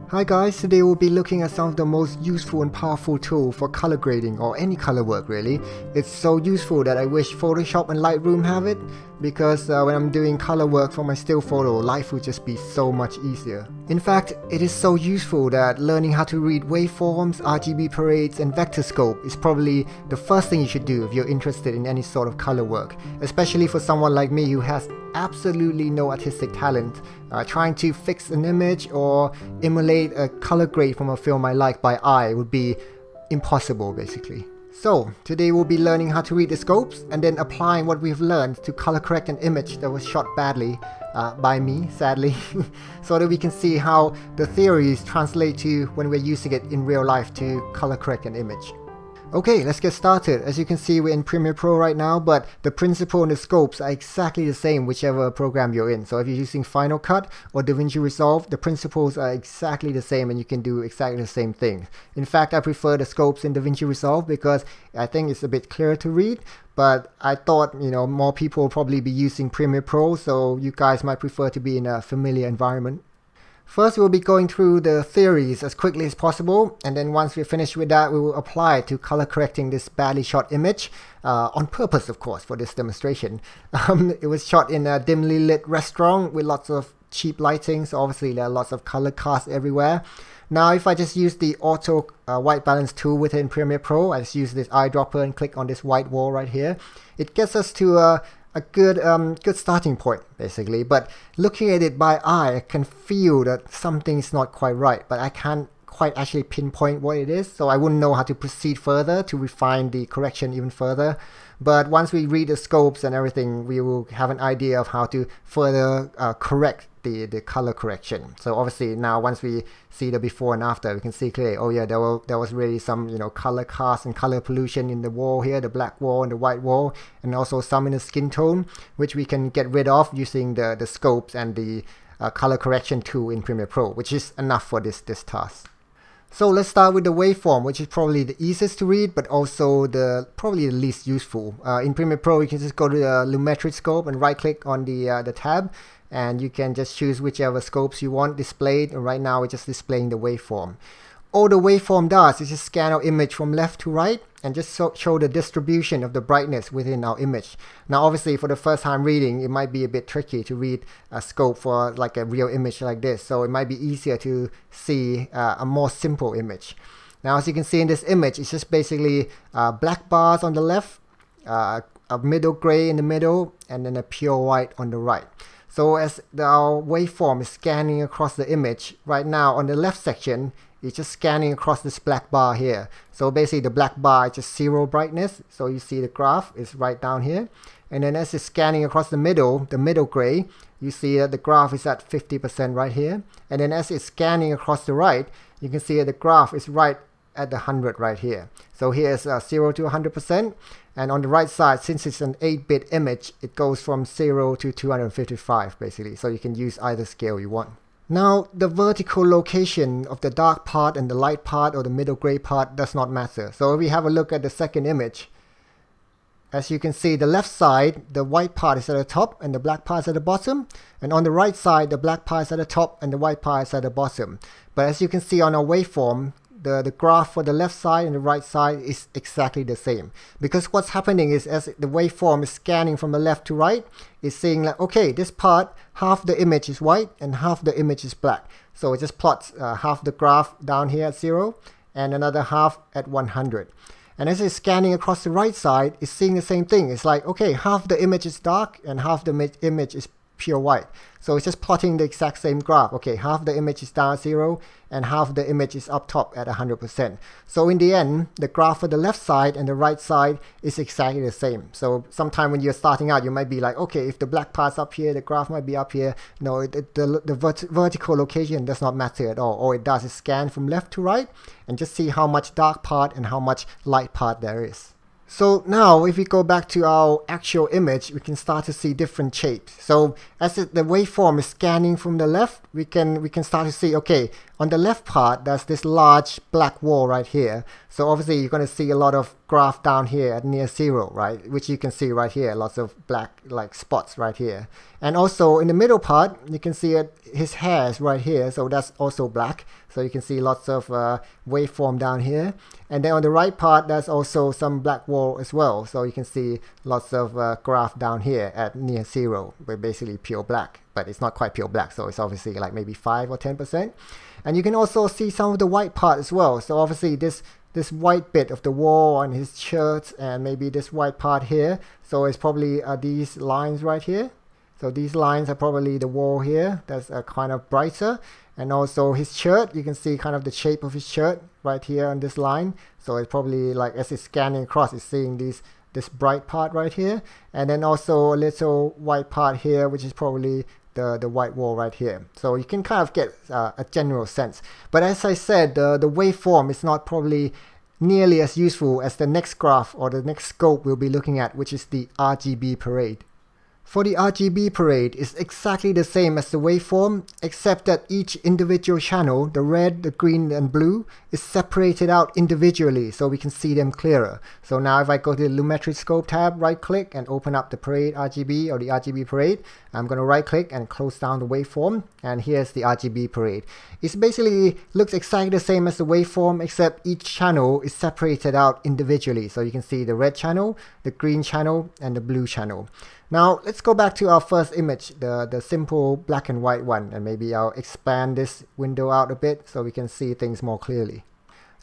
Hi guys, today we'll be looking at some of the most useful and powerful tool for color grading or any color work really. It's so useful that I wish Photoshop and Lightroom have it, because when I'm doing color work for my still photo, life would just be so much easier. In fact, it is so useful that learning how to read waveforms, RGB parades and Vectorscope is probably the first thing you should do if you're interested in any sort of color work, especially for someone like me who has absolutely no artistic talent. Trying to fix an image or emulate a color grade from a film I like by eye would be impossible basically. So today we'll be learning how to read the scopes and then applying what we've learned to color correct an image that was shot badly by me, sadly, so that we can see how the theories translate to when we're using it in real life to color correct an image. Okay, let's get started. As you can see, we're in Premiere Pro right now, but the principle and the scopes are exactly the same whichever program you're in. So if you're using Final Cut or DaVinci Resolve, the principles are exactly the same and you can do exactly the same thing. In fact, I prefer the scopes in DaVinci Resolve because I think it's a bit clearer to read, but I thought, more people will probably be using Premiere Pro, so you guys might prefer to be in a familiar environment. First, we'll be going through the theories as quickly as possible, and then once we're finished with that, we will apply it to color correcting this badly shot image, on purpose of course for this demonstration. It was shot in a dimly lit restaurant with lots of cheap lighting, so obviously there are lots of color cast everywhere. Now if I just use the auto white balance tool within Premiere Pro, I just use this eyedropper and click on this white wall right here, it gets us to a good starting point basically. But looking at it by eye, I can feel that something's not quite right, but I can't quite actually pinpoint what it is, so I wouldn't know how to proceed further to refine the correction even further. But once we read the scopes and everything, we will have an idea of how to further correct the color correction. So obviously now once we see the before and after, we can see clearly, oh yeah, there was really some color cast and color pollution in the wall here, the black wall and the white wall, and also some in the skin tone, which we can get rid of using the scopes and the color correction tool in Premiere Pro, which is enough for this task. So let's start with the waveform, which is probably the easiest to read, but also probably the least useful. In Premiere Pro, you can just go to the Lumetric scope and right click on the tab, and you can just choose whichever scopes you want displayed, and right now we're just displaying the waveform. All the waveform does is just scan our image from left to right and just show the distribution of the brightness within our image. Now obviously for the first time reading, it might be a bit tricky to read a scope for like a real image like this, so it might be easier to see a more simple image. Now as you can see in this image, it's just basically black bars on the left, a middle gray in the middle, and then a pure white on the right. So as our waveform is scanning across the image, right now on the left section, it's just scanning across this black bar here. So basically the black bar is just zero brightness, so you see the graph is right down here. And then as it's scanning across the middle gray, you see that the graph is at 50% right here. And then as it's scanning across the right, you can see that the graph is right at the 100 right here. So here's 0 to 100%, and on the right side, since it's an 8-bit image, it goes from 0 to 255 basically, so you can use either scale you want. Now the vertical location of the dark part and the light part or the middle gray part does not matter. So if we have a look at the second image, as you can see, the left side, the white part is at the top and the black part is at the bottom, and on the right side, the black part is at the top and the white part is at the bottom. But as you can see on our waveform, the graph for the left side and the right side is exactly the same, because what's happening is as the waveform is scanning from the left to right, it's saying like, okay, this part, half the image is white and half the image is black, so it just plots half the graph down here at 0 and another half at 100. And as it's scanning across the right side, it's seeing the same thing. It's like, okay, half the image is dark and half the image is pure white. So it's just plotting the exact same graph. Okay, half the image is down at 0 and half the image is up top at 100%. So in the end, the graph for the left side and the right side is exactly the same. So sometime when you're starting out, you might be like, okay, if the black part's up here, the graph might be up here. No, the vertical location does not matter at all. All it does is scan from left to right and just see how much dark part and how much light part there is. So now if we go back to our actual image, we can start to see different shapes. So as the waveform is scanning from the left, we can start to see, okay, on the left part, there's this large black wall right here. So obviously you're going to see a lot of graph down here at near zero, right? Which you can see right here, lots of black like spots right here. And also in the middle part, you can see his hair is right here, so that's also black. So you can see lots of waveform down here. And then on the right part, there's also some black wall as well. So you can see lots of graph down here at near zero, but basically pure black. But it's not quite pure black, so it's obviously like maybe 5 or 10%. And you can also see some of the white part as well. So obviously this white bit of the wall on his shirt and maybe this white part here. So it's probably these lines right here. So these lines are probably the wall here. That's kind of brighter. And also his shirt, you can see kind of the shape of his shirt right here on this line. So it's probably like as it's scanning across, it's seeing this bright part right here. And then also a little white part here, which is probably the white wall right here. So you can kind of get a general sense. But as I said, the waveform is not probably nearly as useful as the next graph or the next scope we'll be looking at, which is the RGB Parade. For the RGB Parade, it's exactly the same as the waveform, except that each individual channel, the red, the green, and blue, is separated out individually so we can see them clearer. So now if I go to the Lumetri Scope tab, right click and open up the Parade RGB or the RGB Parade, I'm going to right click and close down the waveform, and here's the RGB Parade. It basically looks exactly the same as the waveform, except each channel is separated out individually. So you can see the red channel, the green channel, and the blue channel. Now let's go back to our first image, the simple black and white one, and maybe I'll expand this window out a bit so we can see things more clearly.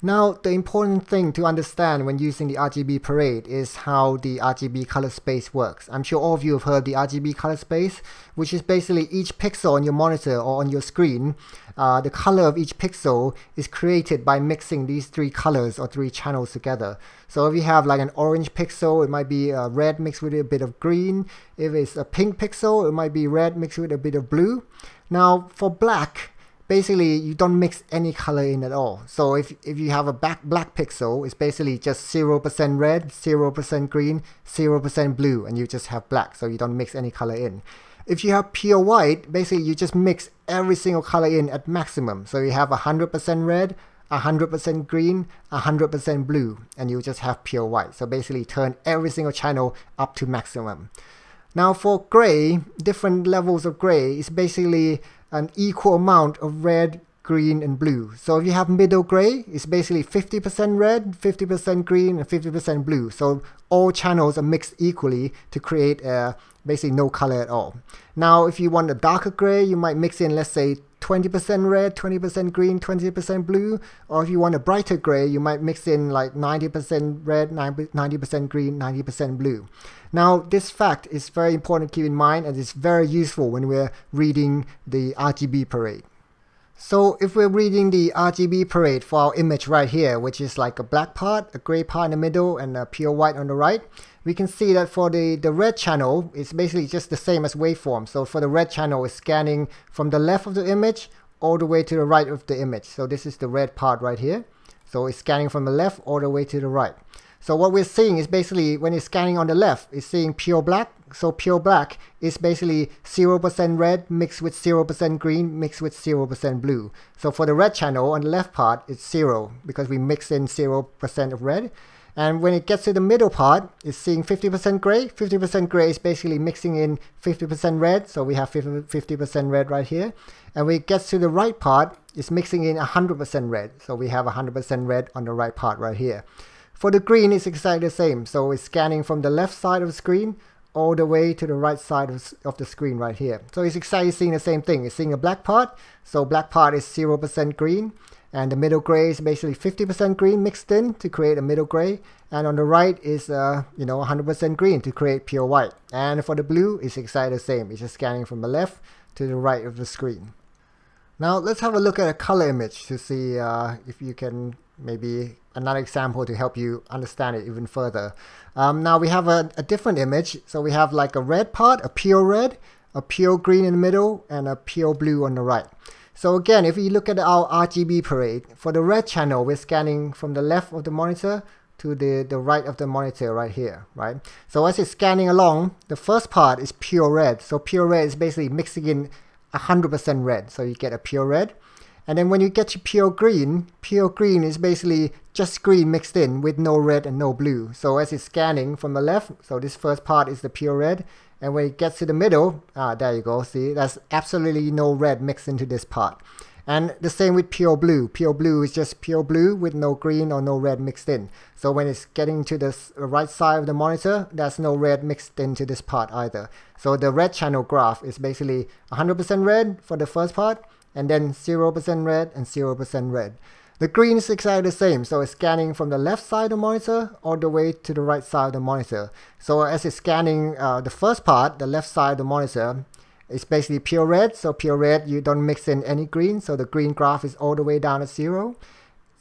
Now the important thing to understand when using the RGB Parade is how the RGB color space works. I'm sure all of you have heard the RGB color space, which is basically each pixel on your monitor or on your screen. The color of each pixel is created by mixing these three colors or three channels together. So if you have like an orange pixel, it might be red mixed with a bit of green. If it's a pink pixel, it might be red mixed with a bit of blue. Now for black, basically you don't mix any color in at all. So if you have a black pixel, it's basically just 0% red, 0% green, 0% blue, and you just have black, so you don't mix any color in. If you have pure white, basically you just mix every single color in at maximum. So you have 100% red, 100% green, 100% blue, and you just have pure white. So basically turn every single channel up to maximum. Now for gray, different levels of gray is basically an equal amount of red, green, and blue. So if you have middle gray, it's basically 50% red, 50% green, and 50% blue. So all channels are mixed equally to create basically no color at all. Now if you want a darker gray, you might mix in, let's say, 20% red, 20% green, 20% blue. Or if you want a brighter gray, you might mix in like 90% red, 90% green, 90% blue. Now this fact is very important to keep in mind, and it's very useful when we're reading the RGB Parade. So if we're reading the RGB Parade for our image right here, which is like a black part, a gray part in the middle, and a pure white on the right, we can see that for the red channel, it's basically just the same as waveform. So for the red channel, it's scanning from the left of the image all the way to the right of the image. So this is the red part right here. So it's scanning from the left all the way to the right. So what we're seeing is basically when it's scanning on the left, it's seeing pure black. So pure black is basically 0% red mixed with 0% green mixed with 0% blue. So for the red channel on the left part, it's 0 because we mix in 0% of red. And when it gets to the middle part, it's seeing 50% gray. 50% gray is basically mixing in 50% red. So we have 50% red right here. And when it gets to the right part, it's mixing in 100% red. So we have 100% red on the right part right here. For the green, it's exactly the same. So it's scanning from the left side of the screen all the way to the right side of the screen right here. So it's exactly seeing the same thing. It's seeing a black part. So black part is 0% green. And the middle gray is basically 50% green mixed in to create a middle gray. And on the right is 100% green to create pure white. And for the blue, it's exactly the same. It's just scanning from the left to the right of the screen. Now let's have a look at a color image to see if you can maybe another example to help you understand it even further. Now we have a different image. So we have like a red part, a pure green in the middle, and a pure blue on the right. So again, if we look at our RGB Parade, for the red channel, we're scanning from the left of the monitor to the right of the monitor right here, right? So as it's scanning along, the first part is pure red. So pure red is basically mixing in 100% red. So you get a pure red. And then when you get to pure green is basically just green mixed in with no red and no blue. So as it's scanning from the left, so this first part is the pure red, and when it gets to the middle, there you go, see, there's absolutely no red mixed into this part. And the same with pure blue. Pure blue is just pure blue with no green or no red mixed in. So when it's getting to the right side of the monitor, there's no red mixed into this part either. So the red channel graph is basically 100% red for the first part, and then 0% red and 0% red. The green is exactly the same, so it's scanning from the left side of the monitor all the way to the right side of the monitor. So as it's scanning the first part, the left side of the monitor, it's basically pure red. So pure red, you don't mix in any green, so the green graph is all the way down at 0.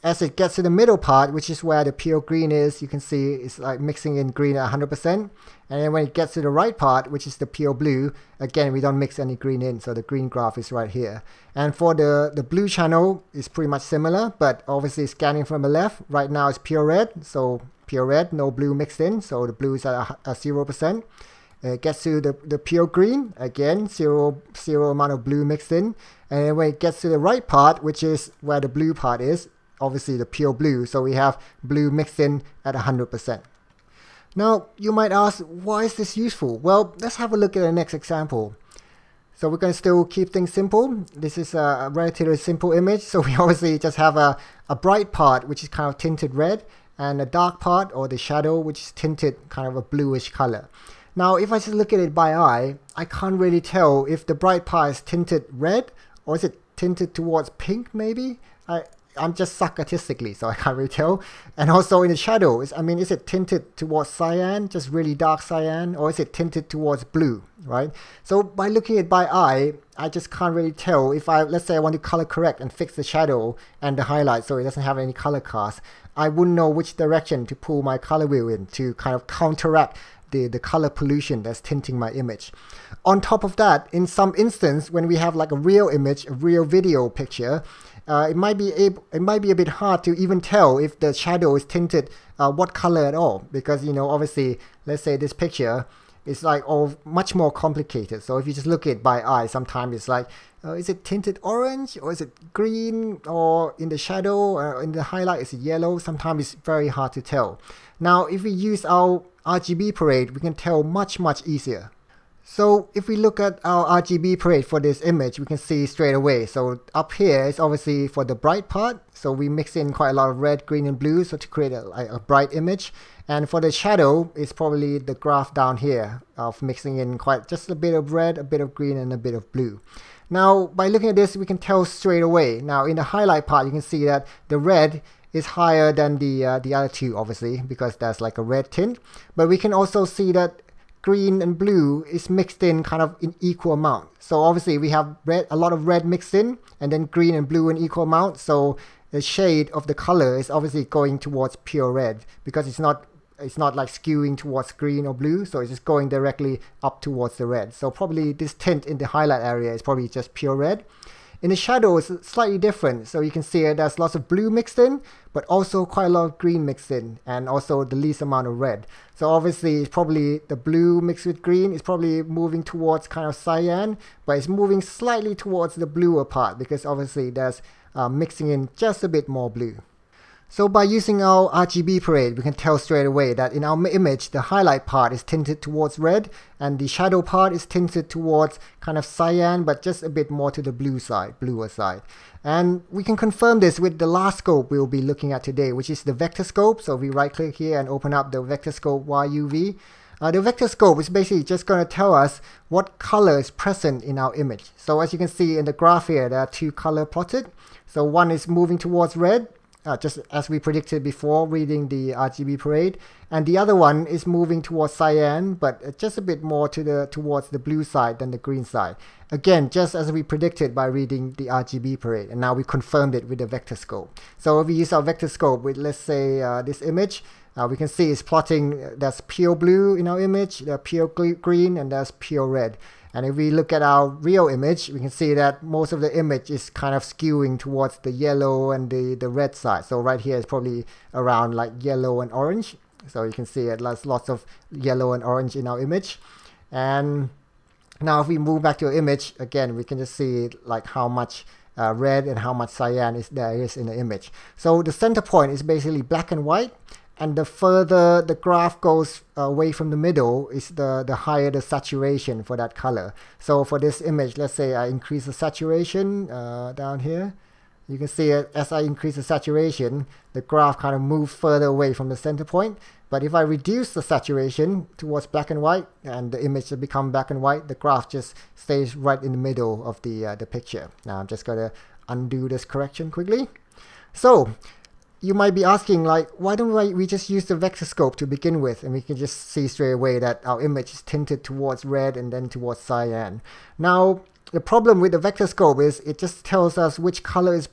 As it gets to the middle part, which is where the pure green is, you can see it's like mixing in green at 100%. And then when it gets to the right part, which is the pure blue, again, we don't mix any green in, so the green graph is right here. And for the blue channel, it's pretty much similar, but obviously scanning from the left, right now it's pure red, so pure red, no blue mixed in, so the blue is at 0%. It gets to the pure green, again, zero amount of blue mixed in. And then when it gets to the right part, which is where the blue part is, obviously the pure blue, so we have blue mixed in at 100%. Now, you might ask, why is this useful? Well, let's have a look at the next example. So we're going to still keep things simple. This is a relatively simple image, so we obviously just have a bright part, which is kind of tinted red, and a dark part, or the shadow, which is tinted kind of a bluish color. Now, if I just look at it by eye, I can't really tell if the bright part is tinted red, or is it tinted towards pink, maybe? I'm just suck artistically, so I can't really tell. And also in the shadows, I mean, is it tinted towards cyan, just really dark cyan, or is it tinted towards blue, right? So by looking at it by eye, I just can't really tell if let's say I want to color correct and fix the shadow and the highlight so it doesn't have any color cast. I wouldn't know which direction to pull my color wheel in to kind of counteract the color pollution that's tinting my image. On top of that, in some instance, when we have like a real image, a real video picture, it might be a bit hard to even tell if the shadow is tinted what color at all, because, you know, obviously, let's say this picture is like much more complicated. So if you just look at it by eye, sometimes it's like, is it tinted orange, or is it green, or in the shadow or in the highlight is it yellow? Sometimes it's very hard to tell. Now, if we use our RGB Parade, we can tell much easier. So if we look at our RGB Parade for this image, we can see straight away. So up here is obviously for the bright part. So we mix in quite a lot of red, green, and blue, so to create a bright image. And for the shadow, it's probably the graph down here of mixing in quite just a bit of red, a bit of green, and a bit of blue. Now, by looking at this, we can tell straight away. Now, in the highlight part, you can see that the red is higher than the other two, obviously, because there's like a red tint. But we can also see that green and blue is mixed in kind of in equal amount. So obviously we have a lot of red mixed in, and then green and blue in equal amount. So the shade of the color is obviously going towards pure red, because it's not like skewing towards green or blue, so it's just going directly up towards the red. So probably this tint in the highlight area is probably just pure red. In the shadow, it's slightly different. So you can see there's lots of blue mixed in, but also quite a lot of green mixed in, and also the least amount of red. So obviously, it's probably the blue mixed with green is probably moving towards kind of cyan, but it's moving slightly towards the bluer part, because obviously there's mixing in just a bit more blue. So by using our RGB Parade, we can tell straight away that in our image, the highlight part is tinted towards red, and the shadow part is tinted towards kind of cyan, but just a bit more to the bluer side. And we can confirm this with the last scope we'll be looking at today, which is the Vectorscope. So we right click here and open up the Vectorscope YUV. The Vectorscope is basically just going to tell us what color is present in our image. So as you can see in the graph here, there are two colors plotted. So one is moving towards red, just as we predicted before reading the RGB Parade, and the other one is moving towards cyan, but just a bit more towards the blue side than the green side. Again, just as we predicted by reading the RGB Parade, and now we confirmed it with the Vectorscope. So if we use our Vectorscope with, let's say, this image, we can see it's plotting, there's pure blue in our image, there's pure green, and there's pure red. And if we look at our real image, we can see that most of the image is kind of skewing towards the yellow and the red side. So right here is probably around like yellow and orange. So you can see it has lots of yellow and orange in our image. And now if we move back to our image, again, we can just see like how much red and how much cyan there is in the image. So the center point is basically black and white, and the further the graph goes away from the middle is the higher the saturation for that color. So for this image, let's say I increase the saturation down here. You can see as I increase the saturation, the graph kind of moves further away from the center point. But if I reduce the saturation towards black and white, and the image will become black and white, the graph just stays right in the middle of the picture. Now I'm just going to undo this correction quickly. So you might be asking, like, why don't we just use the Vectorscope to begin with, and we can just see straight away that our image is tinted towards red and then towards cyan. Now, the problem with the Vectorscope is it just tells us which color is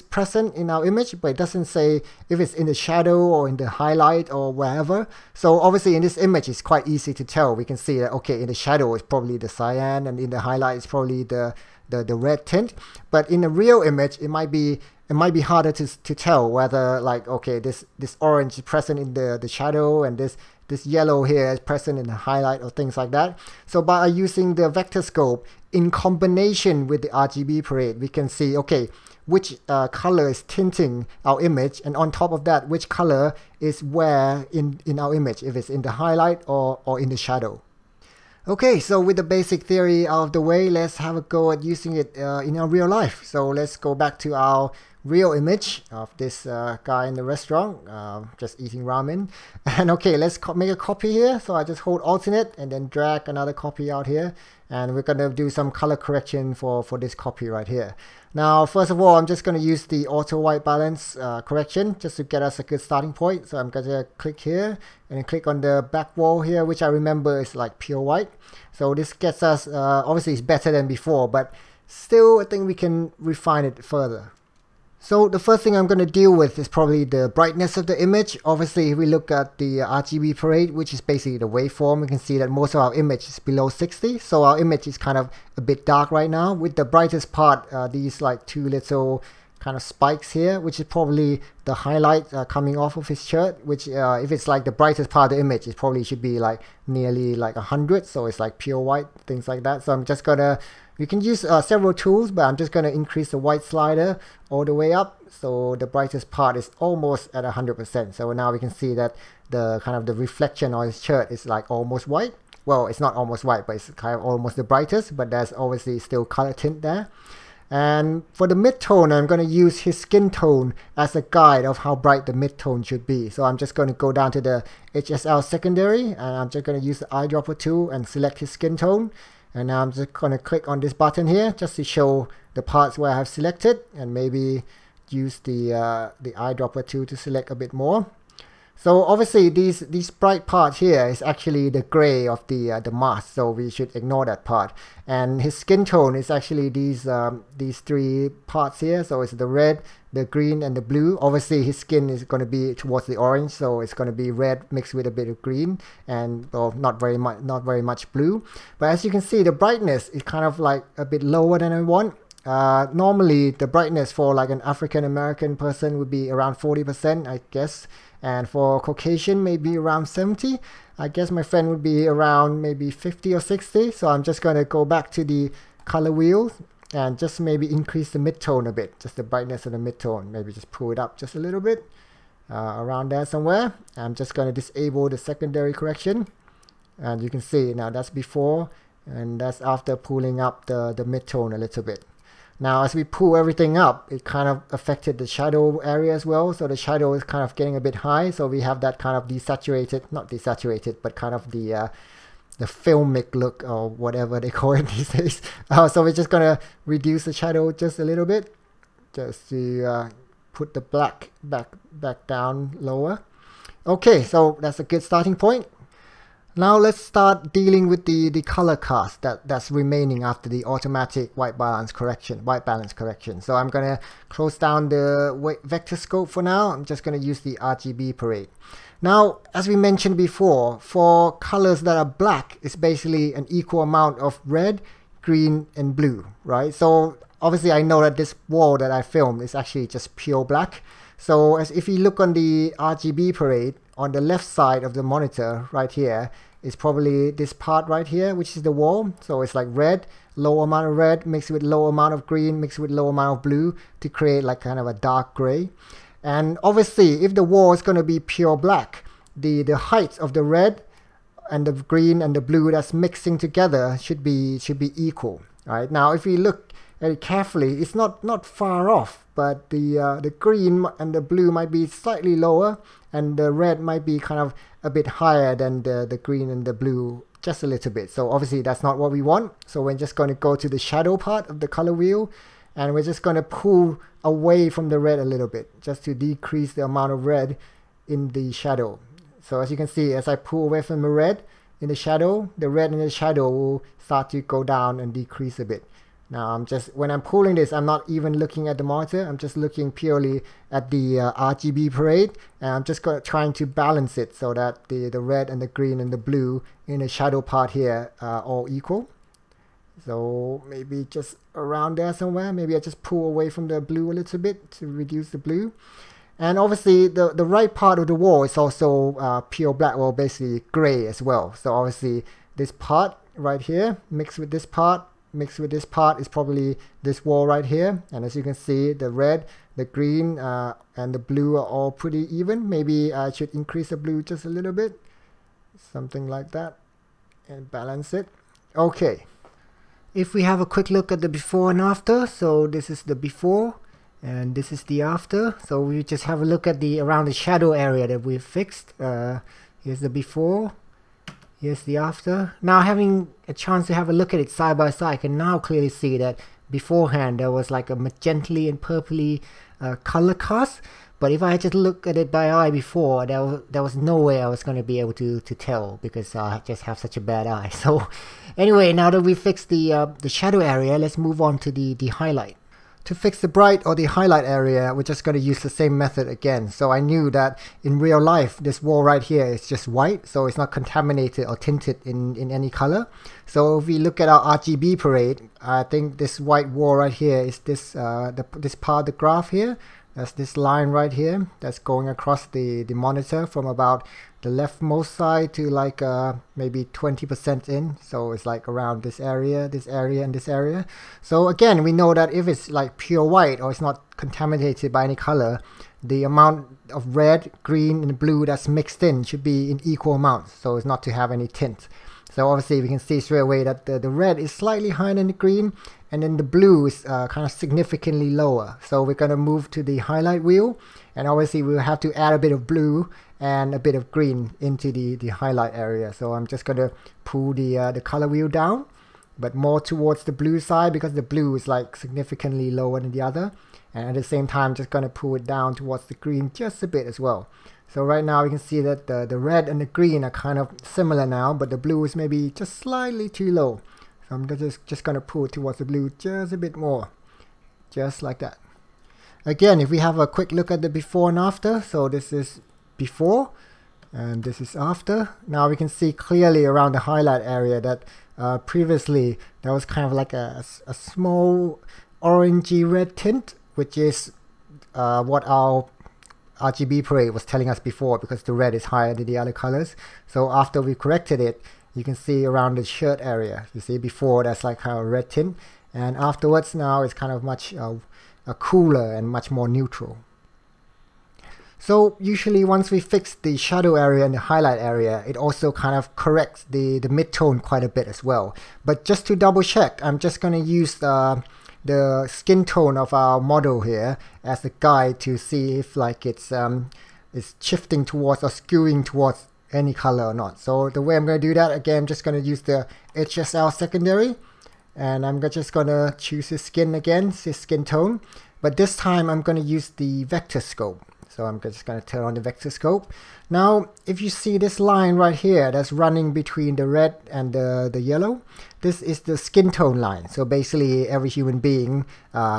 present in our image, but it doesn't say if it's in the shadow or in the highlight or wherever. So obviously in this image it's quite easy to tell. We can see that, okay, in the shadow it's probably the cyan, and in the highlight it's probably the red tint. But in a real image it might be harder to tell whether, like, okay, this orange is present in the shadow, and this yellow here is present in the highlight, or things like that. So by using the Vectorscope in combination with the RGB Parade, we can see, okay, which color is tinting our image, and on top of that, which color is where in our image, if it's in the highlight or in the shadow. Okay, so with the basic theory out of the way, let's have a go at using it in our real life. So let's go back to our real image of this guy in the restaurant just eating ramen. And okay, let's make a copy here. So I just hold alternate and then drag another copy out here, and we're going to do some color correction for this copy right here. Now, first of all, I'm just going to use the auto white balance correction just to get us a good starting point. So I'm going to click here and then click on the back wall here, which I remember is like pure white. So this gets us, obviously it's better than before, but still I think we can refine it further. So the first thing I'm going to deal with is probably the brightness of the image. Obviously, if we look at the RGB Parade, which is basically the waveform, we can see that most of our image is below 60. So our image is kind of a bit dark right now, with the brightest part, these like two little kind of spikes here, which is probably the highlight coming off of his shirt, which if it's like the brightest part of the image, it probably should be like nearly like 100. So it's like pure white, things like that. So I'm just going to, you can use several tools, but I'm just going to increase the white slider all the way up, so the brightest part is almost at 100%. So now we can see that the kind of the reflection on his shirt is like almost white. Well, it's not almost white, but it's kind of almost the brightest, but there's obviously still color tint there. And for the midtone, I'm going to use his skin tone as a guide of how bright the midtone should be. So I'm just going to go down to the HSL secondary, and I'm just going to use the eyedropper tool and select his skin tone. And now I'm just going to click on this button here just to show the parts where I have selected, and maybe use the eyedropper tool to select a bit more. So obviously these bright part here is actually the gray of the mask, so we should ignore that part. And his skin tone is actually these three parts here. So it's the red, the green, and the blue. Obviously his skin is going to be towards the orange, so it's going to be red mixed with a bit of green, and well, not very much blue. But as you can see, the brightness is kind of like a bit lower than I want. Normally the brightness for like an African American person would be around 40%, I guess, and for Caucasian maybe around 70. I guess my friend would be around maybe 50 or 60. So I'm just going to go back to the color wheel and just maybe increase the midtone a bit, just the brightness of the midtone, maybe just pull it up just a little bit, around there somewhere. I'm just going to disable the secondary correction, and you can see now that's before, and that's after pulling up the midtone a little bit. Now as we pull everything up, it kind of affected the shadow area as well. So the shadow is kind of getting a bit high. So we have that kind of desaturated, not desaturated, but kind of the filmic look, or whatever they call it these days. So we're just going to reduce the shadow just a little bit, just to put the black back down lower. Okay, so that's a good starting point. Now let's start dealing with the color cast that's remaining after the automatic white balance correction. So I'm going to close down the Vectorscope for now. I'm just going to use the RGB Parade. Now, as we mentioned before, for colors that are black, it's basically an equal amount of red, green, and blue, right? So obviously I know that this wall that I filmed is actually just pure black. So if you look on the RGB Parade, on the left side of the monitor right here, is probably this part right here, which is the wall. So it's like red, low amount of red mixed with low amount of green mixed with low amount of blue to create like kind of a dark gray. And obviously if the wall is going to be pure black, the height of the red and the green and the blue that's mixing together should be equal. Right now, if we look at it carefully, it's not far off, but the green and the blue might be slightly lower, and the red might be kind of a bit higher than the green and the blue, just a little bit. So obviously that's not what we want. So we're just going to go to the shadow part of the color wheel, and we're just going to pull away from the red a little bit, just to decrease the amount of red in the shadow. So as you can see, as I pull away from the red in the shadow, the red in the shadow will start to go down and decrease a bit. Now when I'm pulling this, I'm not even looking at the monitor, I'm just looking purely at the RGB Parade, and I'm just trying to balance it so that the red and the green and the blue in the shadow part here are all equal. So maybe just around there somewhere, maybe I just pull away from the blue a little bit to reduce the blue. And obviously the right part of the wall is also pure black, well basically gray as well. So obviously this part right here mixed with this part is probably this wall right here. And as you can see, the red, the green and the blue are all pretty even. Maybe I should increase the blue just a little bit, something like that, and balance it. Okay, if we have a quick look at the before and after, so this is the before and this is the after. So we just have a look at around the shadow area that we've fixed. Here's the before, here's the after. Now having a chance to have a look at it side by side, I can now clearly see that beforehand there was like a magently and purpley color cast. But if I just look at it by eye before, there was no way I was going to be able to tell, because I just have such a bad eye. So anyway, now that we fixed the shadow area, let's move on to the highlight. To fix the bright or the highlight area, we're just going to use the same method again. So I knew that in real life, this wall right here is just white, so it's not contaminated or tinted in any color. So if we look at our RGB Parade, I think this white wall right here is this this part of the graph here. That's this line right here that's going across the monitor from about the leftmost side to like maybe 20% in. So it's like around this area, and this area. So again, we know that if it's like pure white or it's not contaminated by any color, the amount of red, green and blue that's mixed in should be in equal amounts, so it's not to have any tint. So obviously we can see straight away that the red is slightly higher than the green, and then the blue is kind of significantly lower. So we're going to move to the highlight wheel, and obviously we'll have to add a bit of blue and a bit of green into the highlight area. So I'm just going to pull the color wheel down, but more towards the blue side, because the blue is like significantly lower than the other. And at the same time, just going to pull it down towards the green just a bit as well. So right now we can see that the red and the green are kind of similar now, but the blue is maybe just slightly too low. So I'm just going to pull it towards the blue just a bit more, just like that. Again, if we have a quick look at the before and after, so this is before and this is after. Now we can see clearly around the highlight area that previously there was kind of like a small orangey red tint, which is what our RGB Parade was telling us before, because the red is higher than the other colors. So after we corrected it, you can see around the shirt area, you see before that's like kind of a red tint, and afterwards now it's kind of much cooler and much more neutral. So usually once we fix the shadow area and the highlight area, it also kind of corrects the mid-tone quite a bit as well. But just to double check, I'm just going to use the skin tone of our model here as a guide to see if like it's shifting towards or skewing towards any color or not. So the way I'm going to do that, again, I'm just going to use the HSL secondary, and I'm just going to choose his skin again, his skin tone, but this time I'm going to use the Vectorscope. So I'm just going to turn on the Vectorscope. Now if you see this line right here that's running between the red and the yellow, this is the skin tone line. So basically every human being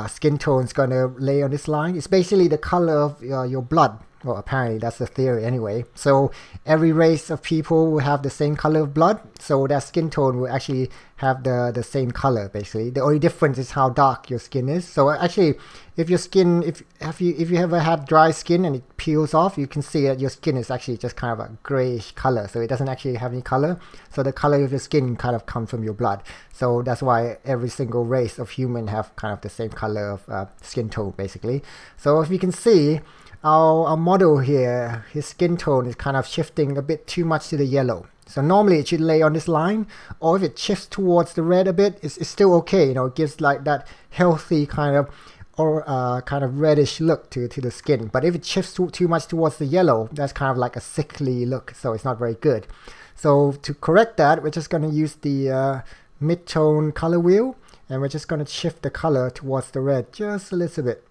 skin tone is going to lay on this line. It's basically the color of your blood, Well, apparently that's the theory anyway. So every race of people will have the same color of blood, so their skin tone will actually have the same color basically. The only difference is how dark your skin is. So actually, if your skin, if you ever had dry skin and it peels off, you can see that your skin is actually just kind of a grayish color, so it doesn't actually have any color. So the color of your skin kind of comes from your blood. So that's why every single race of human have kind of the same color of skin tone basically. So if you can see, our model here, his skin tone is kind of shifting a bit too much to the yellow. So normally it should lay on this line, or if it shifts towards the red a bit, it's still okay. You know, it gives like that healthy kind of kind of reddish look to the skin. But if it shifts too much towards the yellow, that's kind of like a sickly look, so it's not very good. So to correct that, we're just going to use the mid-tone color wheel, and we're just going to shift the color towards the red just a little bit.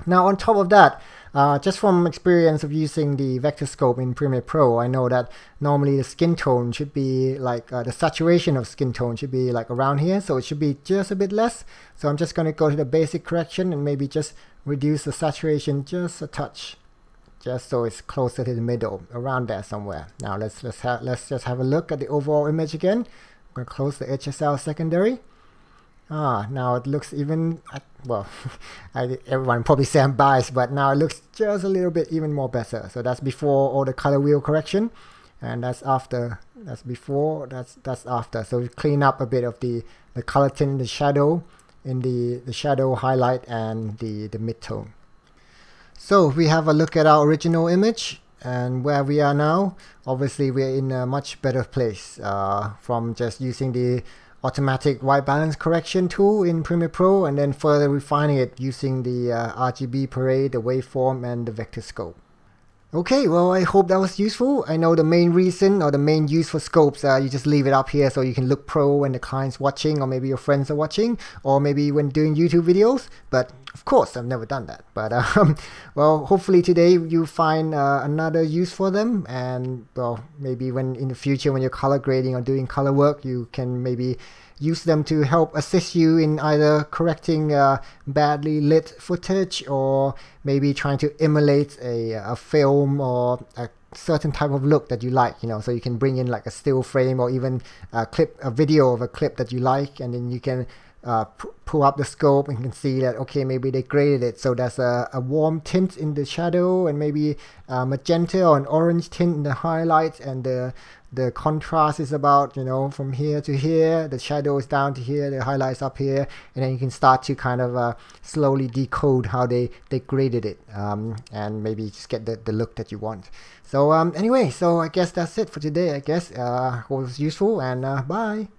Now on top of that, just from experience of using the Vectorscope in Premiere Pro, I know that normally the skin tone should be like, the saturation of skin tone should be like around here, so it should be just a bit less. So I'm just going to go to the basic correction and maybe just reduce the saturation just a touch, just so it's closer to the middle, around there somewhere. Now let's just have a look at the overall image again. I'm going to close the HSL secondary. Now it looks even, well, everyone probably say I'm biased, but now it looks just a little bit even more better. So that's before all the color wheel correction, and that's after. That's before, that's after. So we clean up a bit of the color tint in the shadow, the shadow highlight and the mid-tone. So we have a look at our original image and where we are now. Obviously we're in a much better place from just using the automatic white balance correction tool in Premiere Pro, and then further refining it using the RGB Parade, the Waveform and the Vectorscope. Okay, well, I hope that was useful. I know the main reason or the main use for scopes, you just leave it up here so you can look pro when the client's watching, or maybe your friends are watching, or maybe when doing YouTube videos. But of course, I've never done that. But well, hopefully today you find another use for them, and well, maybe when in the future when you're color grading or doing color work, you can maybe use them to help assist you in either correcting badly lit footage, or maybe trying to emulate a film or a certain type of look that you like, you know. So you can bring in like a still frame, or even a video of a clip that you like, and then you can pull up the scope and you can see that, okay, maybe they graded it so there's a warm tint in the shadow, and maybe magenta or an orange tint in the highlights, and the contrast is about, you know, from here to here, the shadow is down to here, the highlights up here, and then you can start to kind of slowly decode how they graded it, and maybe just get the look that you want. So anyway, so I guess that's it for today. I guess hope it was useful, and bye.